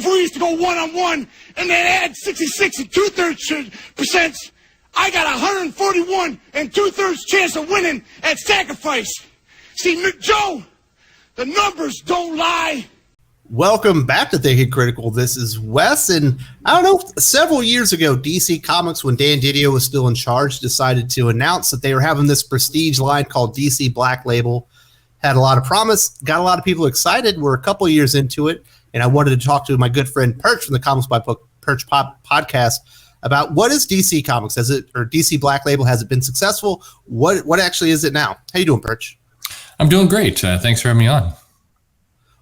before we used to go one-on-one and then add 66 and 2/3%. I got 141 and 2/3 chance of winning at sacrifice. See, Joe, the numbers don't lie. Welcome back to Thinking Critical. This is Wes, and I don't know, several years ago, DC Comics, when Dan Didio was still in charge, decided to announce that they were having this prestige line called DC Black Label. Had a lot of promise, got a lot of people excited. We're a couple of years into it, and I wanted to talk to my good friend Perch from the Comics by Book Perch podcast about what is DC Comics, or DC Black Label, has it been successful? What actually is it now? How you doing, Perch? I'm doing great. Thanks for having me on.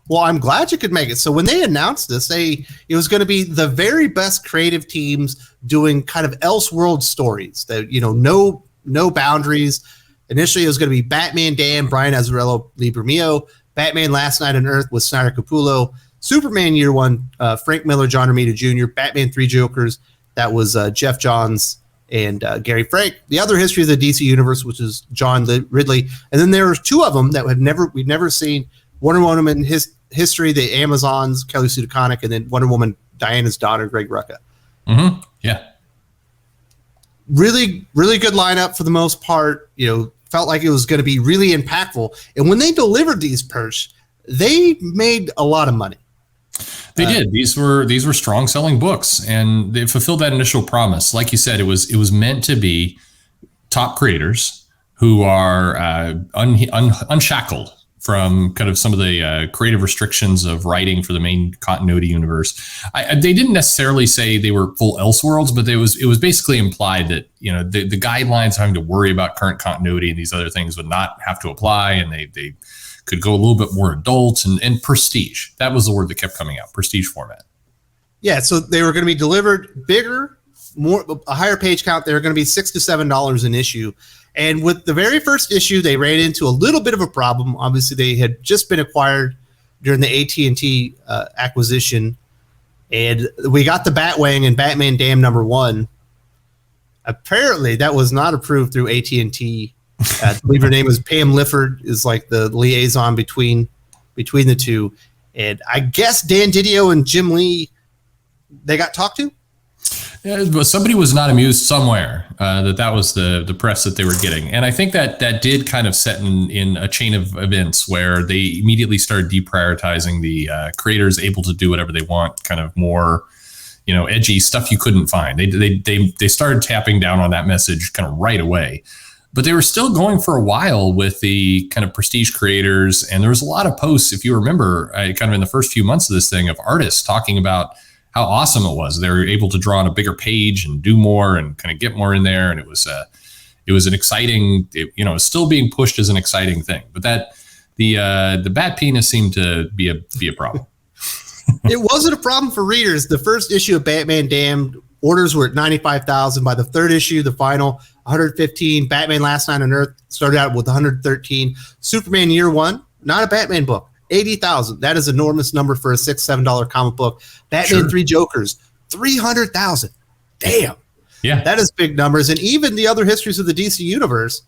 Well, I'm glad you could make it. So when they announced this, it was going to be the very best creative teams doing kind of Elseworld stories. That, no boundaries. Initially, it was going to be Batman Dan, Brian Azzarello, Lee Bermeo, Batman Last Night on Earth with Snyder Capullo, Superman Year One, Frank Miller, John Romita Jr., Batman Three Jokers, that was Jeff Johns and Gary Frank. The other history of the DC Universe, which is John Ridley. And then there were two of them that we've never seen. Wonder Woman history, the Amazons, Kelly Sue DeConnick, and then Wonder Woman, Diana's daughter, Greg Rucka. Mm-hmm. Yeah. Really, really good lineup for the most part. Felt like it was going to be really impactful. And when they delivered these, Perch, they made a lot of money. They did. These were strong selling books, and they fulfilled that initial promise. Like you said, it was meant to be top creators who are unshackled from kind of some of the creative restrictions of writing for the main continuity universe. They didn't necessarily say they were full Elseworlds, but it was basically implied that the guidelines having to worry about current continuity and these other things would not have to apply, and they could go a little bit more adult and prestige. That was the word that kept coming out, prestige format. Yeah, so they were going to be delivered bigger, a higher page count. They were going to be $6 to $7 an issue. And with the very first issue, they ran into a little bit of a problem. Obviously, they had just been acquired during the AT&T acquisition. And we got the Batwing and Batman Damn #1. Apparently, that was not approved through AT&T. I believe her name is Pam Lifford, is like the liaison between the two. And I guess Dan Didio and Jim Lee, they got talked to? Yeah, but somebody was not amused somewhere that was the press that they were getting. And I think that did kind of set in a chain of events where they immediately started deprioritizing the creators able to do whatever they want, kind of more, edgy stuff you couldn't find. They started tapping down on that message kind of right away. But they were still going for a while with the kind of prestige creators. And there was a lot of posts, if you remember, kind of in the first few months of this thing, of artists talking about how awesome it was. They were able to draw on a bigger page and do more and kind of get more in there. And it was an exciting, it's still being pushed as an exciting thing. But the bat penis seemed to be a problem. It wasn't a problem for readers. The first issue of Batman Damned, orders were at 95,000. By the third issue, the final, 115. Batman Last Night on Earth started out with 113. Superman Year One, not a Batman book, 80,000. That is an enormous number for a $6, $7 comic book. Batman Three Jokers, 300,000. Damn. Yeah. That is big numbers. And even the other histories of the DC Universe,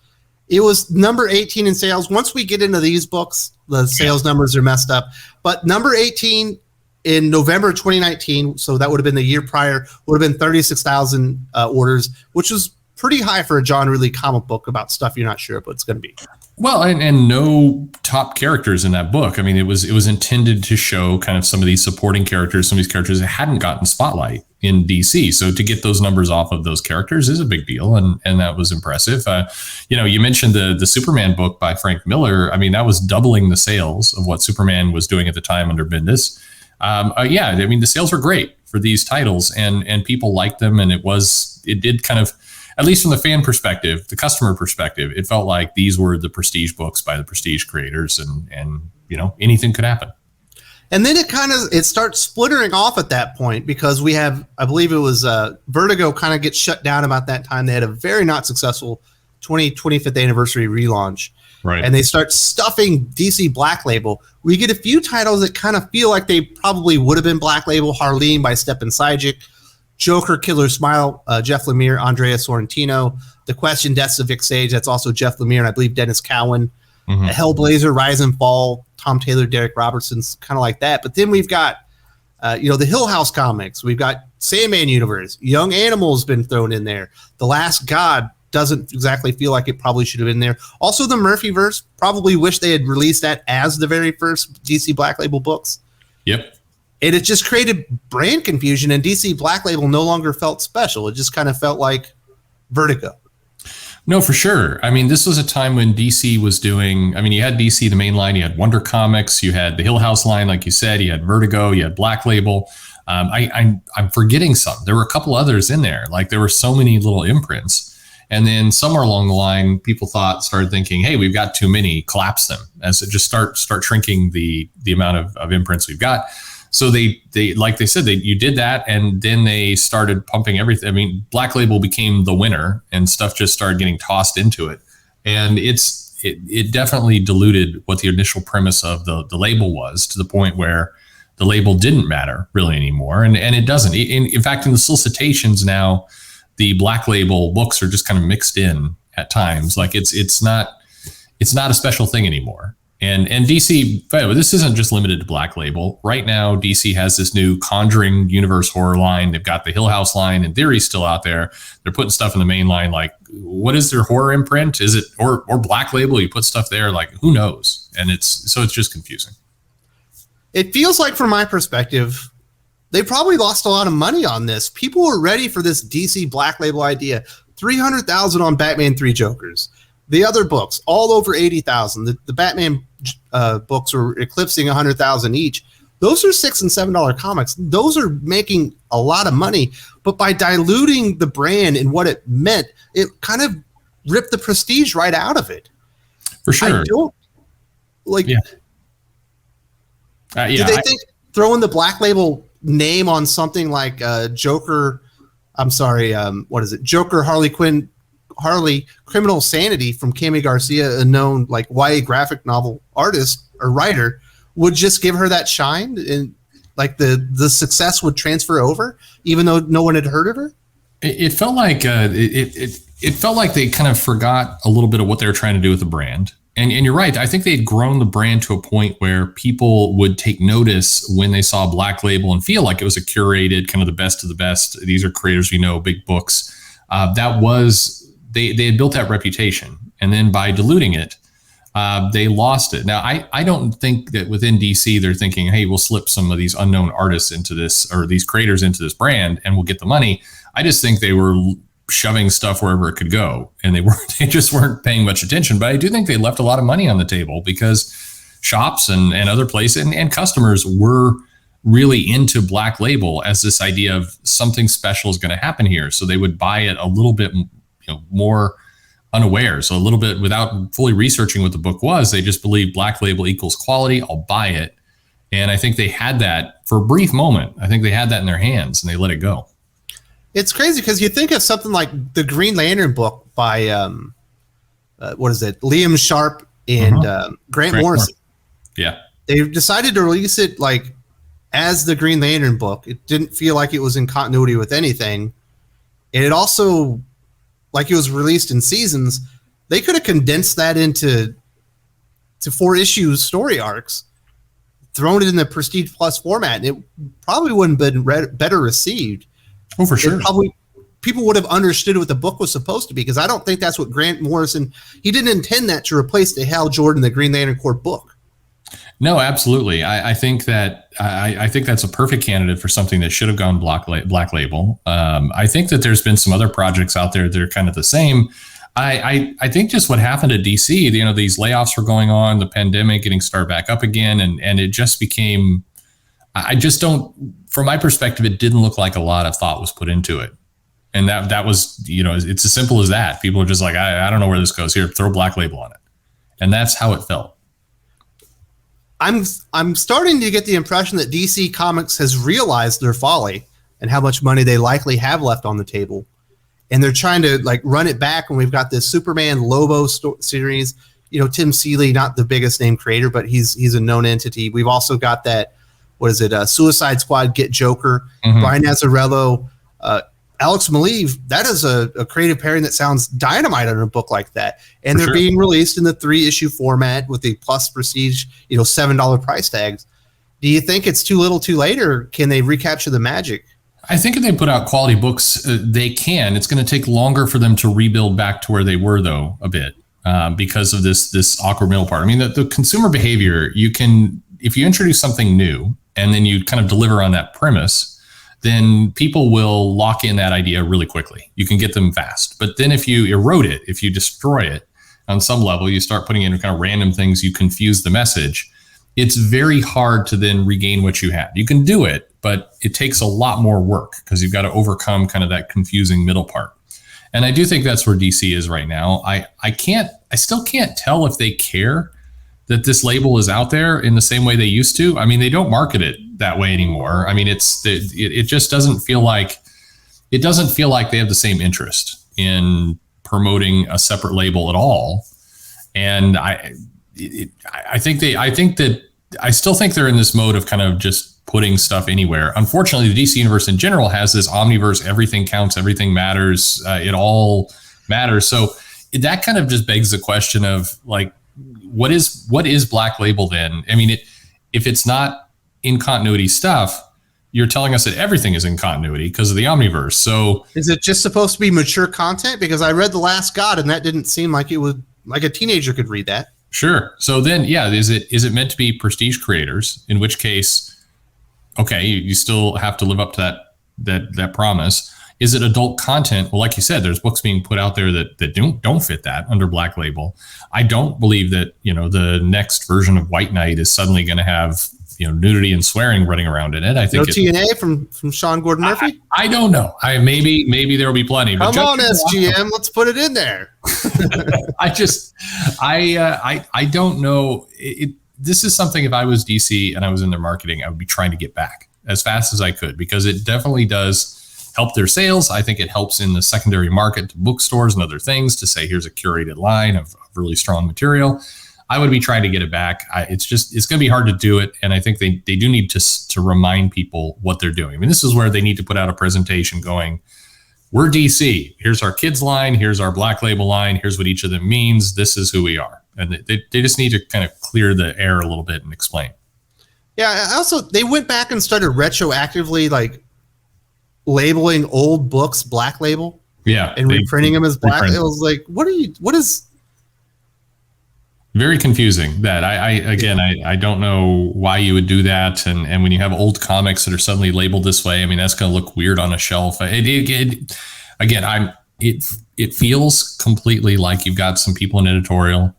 it was number 18 in sales. Once we get into these books, the sales numbers are messed up. But number 18 in November 2019, so that would have been the year prior, would have been 36,000 orders, which was pretty high for a John Ridley comic book about stuff you're not sure what it's going to be. Well, and no top characters in that book. I mean, it was intended to show kind of some of these supporting characters, some of these characters that hadn't gotten spotlight in DC. So to get those numbers off of those characters is a big deal, and that was impressive. You mentioned the Superman book by Frank Miller. I mean, that was doubling the sales of what Superman was doing at the time under Bendis. I mean, the sales were great for these titles, and people liked them, and it did kind of, at least from the fan perspective, the customer perspective, it felt like these were the prestige books by the prestige creators, and anything could happen. And then it starts splintering off at that point, because we have, I believe it was Vertigo kind of gets shut down about that time. They had a very not successful 25th anniversary relaunch. Right. And they start stuffing DC Black Label. We get a few titles that kind of feel like they probably would have been Black Label. Harleen by Stepan Sajic, Joker, Killer Smile, Jeff Lemire, Andrea Sorrentino. The Question, Deaths of Vic Sage, that's also Jeff Lemire, and I believe Dennis Cowan. Hellblazer, Rise and Fall, Tom Taylor, Derek Robertson's kind of like that. But then we've got The Hill House comics. We've got Sandman Universe. Young Animal's been thrown in there. The Last God doesn't exactly feel like it probably should have been there. Also, the Murphyverse, probably wish they had released that as the very first DC Black Label books. Yep. And it just created brand confusion, and DC Black Label no longer felt special. It just kind of felt like Vertigo. No, for sure. I mean, this was a time when DC was doing, I mean, you had DC, the main line, you had Wonder Comics, you had the Hill House line, like you said, you had Vertigo, you had Black Label. I'm forgetting some. There were a couple others in there. Like, there were so many little imprints. And then somewhere along the line, people started thinking, hey, we've got too many, collapse them. As it just start shrinking the amount of imprints we've got. So they like they said, you did that, and then they started pumping everything. I mean, Black Label became the winner, and stuff just started getting tossed into it. And it definitely diluted what the initial premise of the label was, to the point where the label didn't matter really anymore. And it doesn't. In fact, in the solicitations now, the Black Label books are just kind of mixed in at times. Like it's not a special thing anymore. And DC, by the way, this isn't just limited to Black Label. Right now, DC has this new Conjuring Universe horror line. They've got the Hill House line, in theory, still out there. They're putting stuff in the main line. Like, what is their horror imprint? Is it or Black Label? You put stuff there, like, who knows? And it's just confusing. It feels like, from my perspective, they probably lost a lot of money on this. People were ready for this DC Black Label idea. $300,000 on Batman 3 Jokers. The other books, all over $80,000. The Batman books were eclipsing $100,000 each. Those are $6 and $7 comics. Those are making a lot of money. But by diluting the brand and what it meant, it kind of ripped the prestige right out of it. For sure. I don't like. Yeah. Do they think throwing the Black Label name on something like Joker? I'm sorry. What is it? Joker, Harley Criminal Sanity from Cami Garcia, a known like YA graphic novel artist or writer, would just give her that shine, and like the success would transfer over, even though no one had heard of her. It felt like it felt like they kind of forgot a little bit of what they were trying to do with the brand. And you're right. I think they'd grown the brand to a point where people would take notice when they saw Black Label and feel like it was a curated, kind of the best of the best. These are creators we know, big books. They had built that reputation, and then by diluting it, they lost it. Now, I don't think that within DC they're thinking, hey, we'll slip some of these unknown artists into this, or these creators into this brand, and we'll get the money. I just think they were shoving stuff wherever it could go, and they just weren't paying much attention. But I do think they left a lot of money on the table, because shops and other places and customers were really into Black Label as this idea of something special is going to happen here. So they would buy it a little bit more unaware. So a little bit without fully researching what the book was, they just believed Black Label equals quality. I'll buy it. And I think they had that for a brief moment. I think they had that in their hands, and they let it go. It's crazy because you think of something like the Green Lantern book by Liam Sharp and Grant Morrison. Yeah. They decided to release it like as the Green Lantern book. It didn't feel like it was in continuity with anything. And it also, like, it was released in seasons. They could have condensed that into 4-issue story arcs, thrown it in the Prestige Plus format, and it probably wouldn't have been better received. Oh, for sure. People would have understood what the book was supposed to be, because I don't think that's what Grant Morrison, he didn't intend that to replace the Hal Jordan, the Green Lantern Corps book. No, absolutely. I think that I think that's a perfect candidate for something that should have gone Black Label. I think that there's been some other projects out there that are kind of the same. I think just what happened at DC, these layoffs were going on, the pandemic getting started back up again, and it just became, I just don't, from my perspective, it didn't look like a lot of thought was put into it. And that was, it's as simple as that. People are just like, I don't know where this goes. Here, throw Black Label on it. And that's how it felt. I'm starting to get the impression that DC Comics has realized their folly and how much money they likely have left on the table. And they're trying to like run it back. And we've got this Superman Lobo series, Tim Seeley, not the biggest name creator, but he's a known entity. We've also got that, Suicide Squad, Get Joker, Brian Azzarello, Alex Maleev. That is a creative pairing that sounds dynamite on a book like that. And they're being released in the 3-issue format with the plus prestige, $7 price tags. Do you think it's too little too late, or can they recapture the magic? I think if they put out quality books, they can. It's going to take longer for them to rebuild back to where they were, though, a bit because of this awkward middle part. I mean, the consumer behavior, you can, if you introduce something new and then you kind of deliver on that premise, then people will lock in that idea really quickly. You can get them fast. But then if you erode it, if you destroy it on some level, you start putting in kind of random things, you confuse the message. It's very hard to then regain what you had. You can do it, but it takes a lot more work because you've got to overcome kind of that confusing middle part. And I do think that's where DC is right now. I still can't tell if they care that this label is out there in the same way they used to. I mean, they don't market it that way anymore. I mean, it just doesn't feel like they have the same interest in promoting a separate label at all. And I still think they're in this mode of kind of just putting stuff anywhere. Unfortunately, the DC universe in general has this omniverse, everything counts, everything matters, it all matters. So that kind of just begs the question of like, what is Black Label then? I mean, if it's not in continuity stuff, you're telling us that everything is in continuity because of the omniverse. So is it just supposed to be mature content? Because I read The Last God and that didn't seem like it would, like a teenager could read that. Sure. So then, yeah, is it meant to be prestige creators? In which case, okay, you still have to live up to that promise. Is it adult content? Well, like you said, there's books being put out there that don't fit that under Black Label. I don't believe that, the next version of White Knight is suddenly going to have, nudity and swearing running around in it. I think no TNA from Sean Gordon Murphy. I don't know. Maybe there will be plenty. Come on, SGM, let's put it in there. I don't know. This is something, if I was DC and I was in their marketing, I would be trying to get back as fast as I could, because it definitely does help their sales. I think it helps in the secondary market to bookstores and other things to say, here's a curated line of really strong material. I would be trying to get it back. It's going to be hard to do it. And I think they do need to remind people what they're doing. I mean, this is where they need to put out a presentation going, we're DC. Here's our kids line. Here's our Black Label line. Here's what each of them means. This is who we are. And they just need to kind of clear the air a little bit and explain. Yeah. Also, they went back and started retroactively, like, labeling old books Black Label. Yeah. And reprinting them as Black. It was like, what is very confusing. That I don't know why you would do that. And when you have old comics that are suddenly labeled this way, I mean, that's going to look weird on a shelf. It feels completely like you've got some people in editorial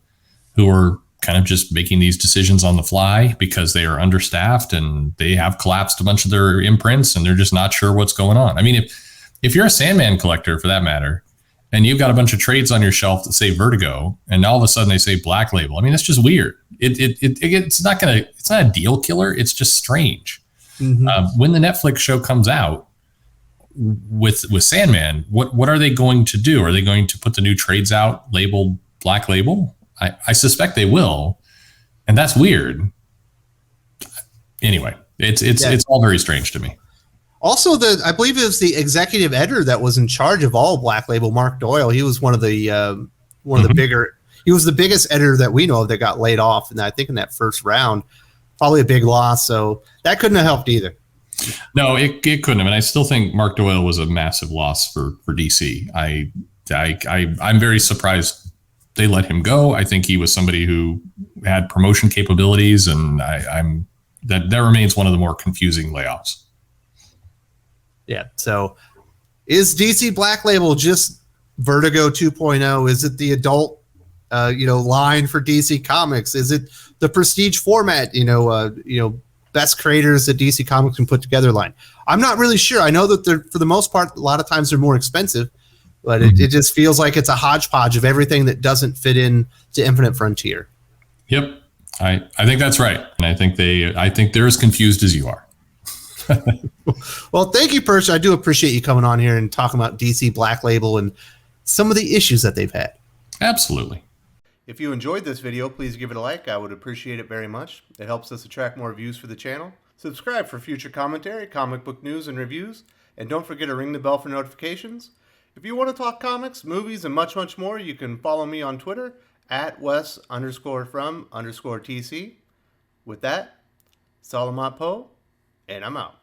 who are kind of just making these decisions on the fly because they are understaffed and they have collapsed a bunch of their imprints and they're just not sure what's going on. I mean, if you're a Sandman collector, for that matter, and you've got a bunch of trades on your shelf that say Vertigo, and all of a sudden they say Black Label, I mean, that's just weird. It's not a deal killer. It's just strange. Mm-hmm. When the Netflix show comes out with Sandman, what are they going to do? Are they going to put the new trades out labeled Black Label? I suspect they will, and that's weird. Anyway, it's all very strange to me. Also, I believe it was the executive editor that was in charge of all Black Label, Mark Doyle. He was one of the the bigger. He was the biggest editor that we know of that got laid off, and I think in that first round, probably a big loss. So that couldn't have helped either. No, it couldn't have, and I still think Mark Doyle was a massive loss for DC. I'm very surprised they let him go. I think he was somebody who had promotion capabilities, and that remains one of the more confusing layoffs. Yeah. So is DC Black Label just Vertigo 2.0? Is it the adult, line for DC Comics? Is it the prestige format, best creators that DC Comics can put together line? I'm not really sure. I know that they're, for the most part, a lot of times they're more expensive, but it just feels like it's a hodgepodge of everything that doesn't fit in to Infinite Frontier. Yep. I think that's right. And I think they're as confused as you are. Well, thank you, Perch. I do appreciate you coming on here and talking about DC Black Label and some of the issues that they've had. Absolutely. If you enjoyed this video, please give it a like. I would appreciate it very much. It helps us attract more views for the channel. Subscribe for future commentary, comic book news, and reviews. And don't forget to ring the bell for notifications. If you want to talk comics, movies, and much, much more, you can follow me on Twitter at Wes_from_TC. With that, Salamat Po, and I'm out.